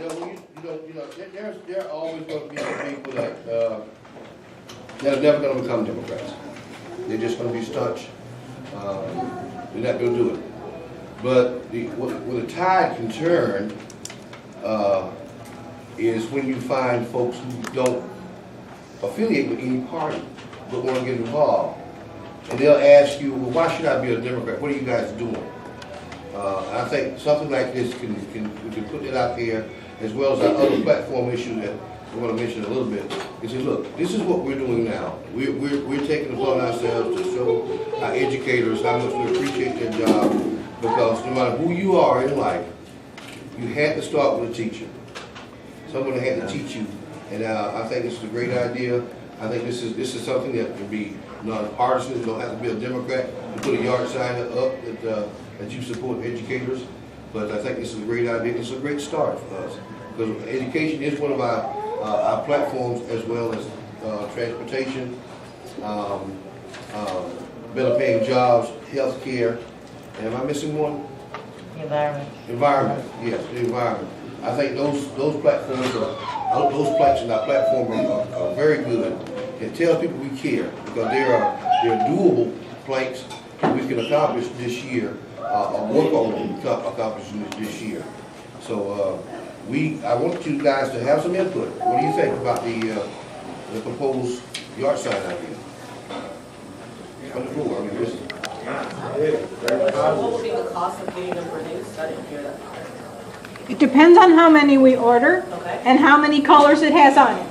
there are always going to be some people that are never going to become Democrats. They're just going to be staunch. They're not going to do it. But where the tide can turn is when you find folks who don't affiliate with any party but want to get involved. And they'll ask you, well, why should I be a Democrat? What are you guys doing? I think something like this we can put it out there, as well as our other platform issue that we want to mention a little bit. Is that, look, this is what we're doing now. We're taking it upon ourselves to show our educators how much we appreciate their job, because no matter who you are in life, you had to start with a teacher. Someone had to teach you, and I think this is a great idea. I think this is something that can be nonpartisan. You don't have to be a Democrat. You put a yard sign up that you support educators. But I think this is a great idea. It's a great start for us, because education is one of our platforms, as well as transportation, better paying jobs, health care. Am I missing one? Environment. Environment, yes, the environment. I think those platforms those planks in our platform are very good. It tells people we care, because they're doable planks that we can accomplish this year, or work on accomplishing this year. So I want you guys to have some input. What do you think about the proposed yard sign idea? On the floor, I mean, listen. What would be the cost of getting them produced? I didn't hear that. It depends on how many we order and how many colors it has on it.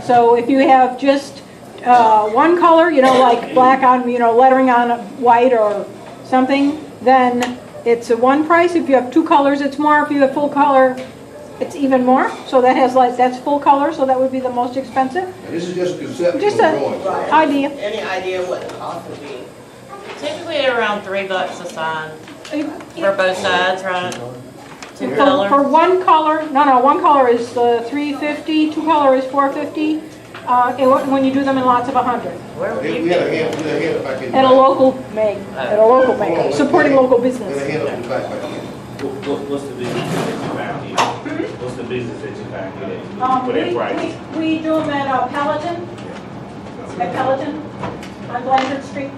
So if you have just one color, like black on, lettering on white or something, then it's one price. If you have two colors, it's more. If you have full color, it's even more. So that's full color, so that would be the most expensive. And this is just a conceptual Just drawing. an idea. Any idea what the cost would be? Typically around $3 a sign for both sides, right? Two For colors. one color, one color is $350, two color is $450. When you do them in lots of 100. Where would We you had be? a hand if I can. At a local maker, supporting local business. Had a hand up in the back here. What's the business that you found here? What's the business that you found here that for that price? We do them at Peloton, on Blanchard Street.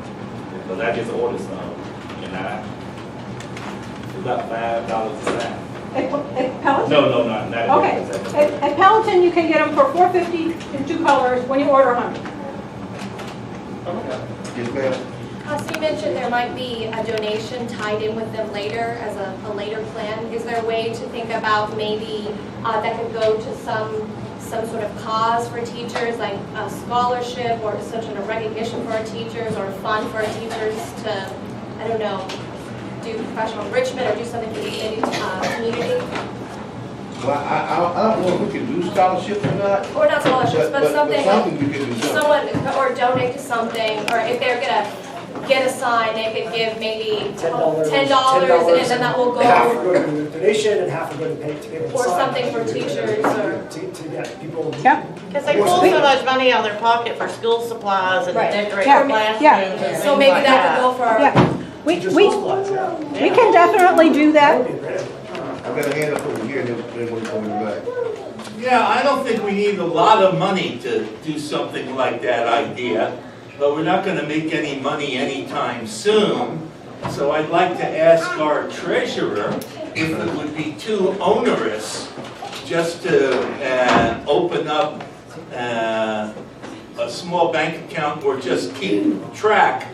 Because I just ordered some, and it's about $5 a sign. At Peloton? No, not at Okay, at Peloton you can get them for $450 in two colors when you order 100. Yes, ma'am. So you mentioned there might be a donation tied in with them later as a later plan. Is there a way to think about maybe that could go to some sort of cause for teachers, like a scholarship or some sort of recognition for our teachers, or a fund for our teachers to, I don't know, do professional enrichment or do something for the community? Well, I don't know if we can do scholarships or not. Or not scholarships, but something we can do. someone, or donate to something, or if they're gonna get a sign, they could give maybe $10, and then that will Half go, will go to the donation and half will go to pay to people to or sign. something for teachers, or, To get people. Yep. Because they pull so much money out of their pocket for school supplies and Right. decorate Yeah. classrooms Yeah. and things so maybe like that could go for our. Yeah, we can definitely do That that. would be great. I've got a hand up over here, and then we'll go in the back. Yeah, I don't think we need a lot of money to do something like that idea, but we're not gonna make any money anytime soon. So I'd like to ask our treasurer if it would be too onerous just to open up a small bank account, or just keep track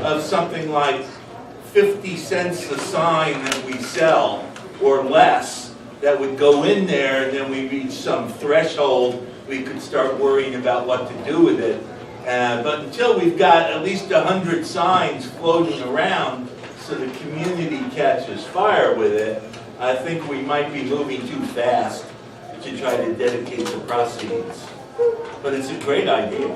of something like 50 cents a sign that we sell or less, that would go in there, and then we reach some threshold, we could start worrying about what to do with it. But until we've got at least 100 signs floating around so the community catches fire with it, I think we might be moving too fast to try to dedicate the proceeds. But it's a great idea.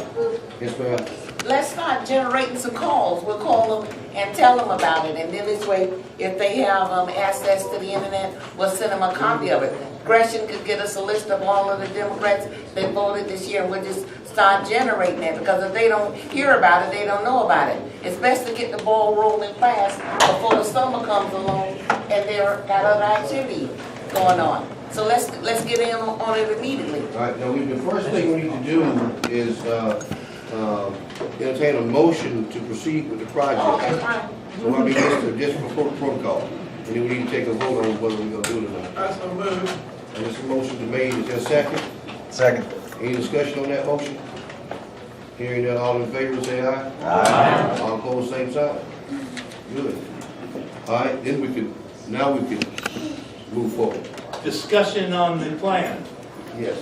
Yes, ma'am. Let's start generating some calls. We'll call them and tell them about it. And then this way, if they have access to the internet, we'll send them a copy of it. Gresham could get us a list of all of the Democrats that voted this year, and we'll just start generating it. Because if they don't hear about it, they don't know about it. It's best to get the ball rolling fast before the summer comes along and they've got other activity going on. So let's get in on it immediately. All right, now, the first thing we need to do is, entertain a motion to proceed with the project. Okay, fine. So I mean, just for protocol, and then we need to take a vote on whether we're gonna do it or not. That's a move. And this motion made, is there a second? Second. Any discussion on that motion? Hearing that, all in favor, say aye. Aye. All opposed, same sign. Good. All right, then now we can move forward. Discussion on the plan. Yes.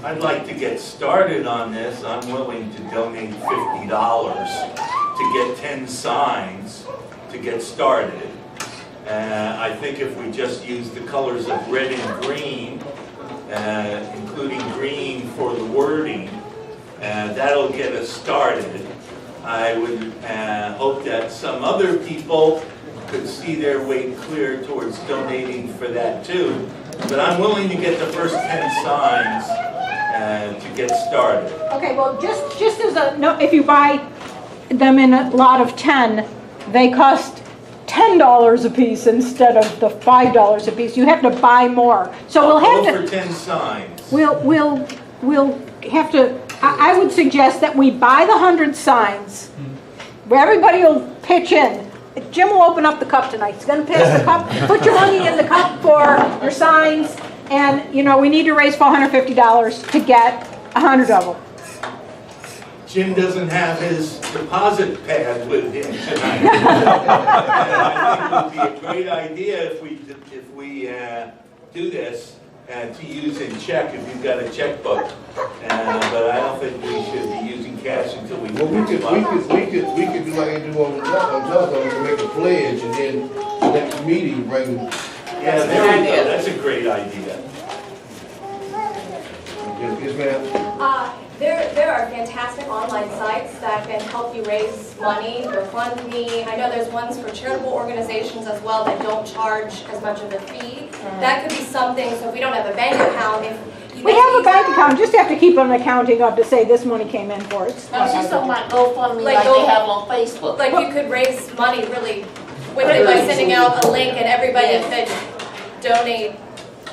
I'd like to get started on this. I'm willing to donate $50 to get 10 signs to get started. I think if we just use the colors of red and green, including green for the wording, that'll get us started. I would hope that some other people could see their way clear towards donating for that too. But I'm willing to get the first 10 signs to get started. Okay, well, just as a note, if you buy them in a lot of 10, they cost $10 a piece instead of the $5 a piece. You have to buy more. So we'll have Go to. for 10 signs. We'll have to, I would suggest that we buy the 100 signs, where everybody will pitch in. Jim will open up the cup tonight. He's gonna pass the cup, put your money in the cup for your signs, and, you know, we need to raise $450 to get 100 of them. Jim doesn't have his deposit pad with him tonight. I think it would be a great idea if we do this to use in check if you've got a checkbook. But I don't think we should be using cash until we. Well, we could do like I do on telephone, we can make a pledge and then next meeting bring. Yeah, there we go. That's a great idea. Yes, ma'am. There are fantastic online sites that can help you raise money, GoFundMe. I know there's ones for charitable organizations as well that don't charge as much of a fee. That could be something, so if we don't have a bank account, if you We have a bank account, just have to keep an accounting up to say this money came in for it. No, she's talking about GoFundMe Like like Go- they have on Facebook. like you could raise money really quickly by sending out a link and everybody could donate.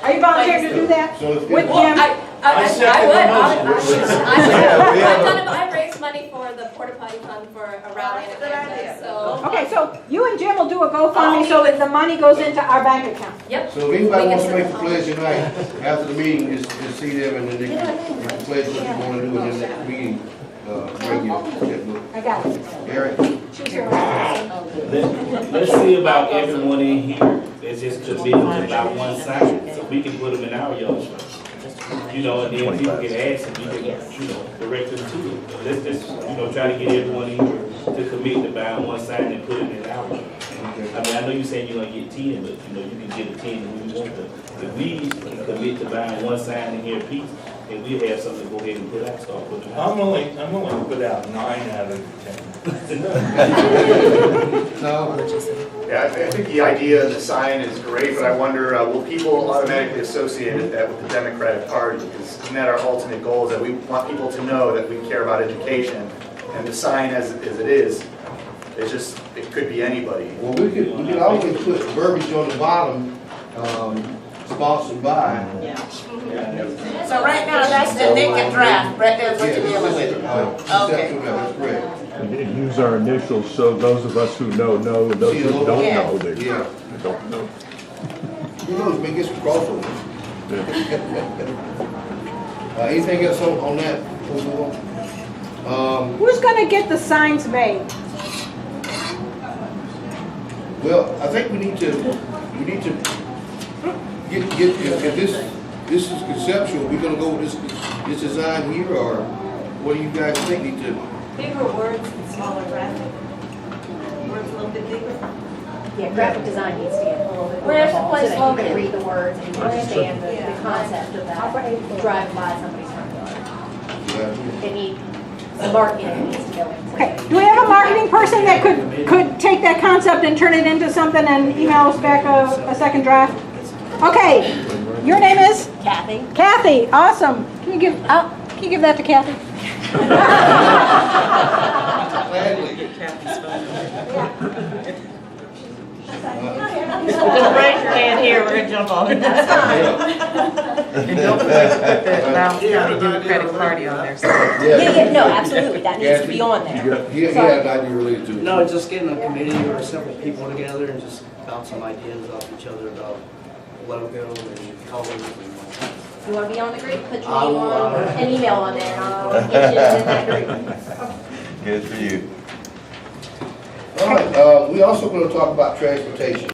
Are you volunteering to do that? So if With Well, Jim? I second the motion. I've raised money for the Porta Potty Fund for a rally in Atlanta, so. Okay, so you and Jim will do a GoFundMe so that the money goes into our bank account. Yep. So if anybody wants to make a pledge tonight, after the meeting, just see them and then they can pledge what you want to do and then next meeting, bring your checkbook. I got it. Eric? Choose your Let's see about everyone in here that's just committed to about one sign, so we can put them in our yard. You know, and then people can ask and we can, you know, direct them to it. Let's just, you know, try to get everyone in here to commit to buying one sign and put it in our yard. I mean, I know you're saying you're gonna get 10, but you know, you can get a 10 if we want to. If we can commit to buying one sign in here a piece, and we'll have something to go ahead and put out, start putting it out. I'm willing to put out 9 out of 10. No? Yeah, I think the idea of the sign is great, but I wonder, will people automatically associate that with the Democratic Party? Because isn't that our ultimate goal, is that we want people to know that we care about education? And the sign as it is, it's just, it could be anybody. Well, we could always put verbiage on the bottom, sponsored by. So right now, that's the naked draft, right there's what you're dealing with. Okay. That's correct. And use our initials so those of us who know, and those who don't know, they Yeah. don't know. Who knows, maybe get some crossovers. Anything else on that? Who's gonna get the signs made? Well, I think we need to get, if this is conceptual, we're gonna go with this design here, or what do you guys think need to? Bigger words and smaller graphic. Words a little bit bigger. Yeah, graphic design needs to get a little bit more Where's the involved so place that you can located? read the words and you understand the concept of that. Driving by somebody's front yard. They need, the marketing needs to go into Okay, it. do we have a marketing person that could take that concept and turn it into something and email us back a second draft? Okay, your name is? Kathy? Kathy, awesome. Can you give that to Kathy? Gladly. Just raise your hand here, we're gonna jump on it. And don't forget to put the Loudoun County Democratic Party on there. Yeah, no, absolutely, that needs to be on there. He had an idea related to it. No, just getting a committee or several people together and just bounce some ideas off each other about logo and colors and. You wanna be on the group, put your I name will, on, an email on there, and I'll get you in that group. Good for you. All right, we also gonna talk about transportation.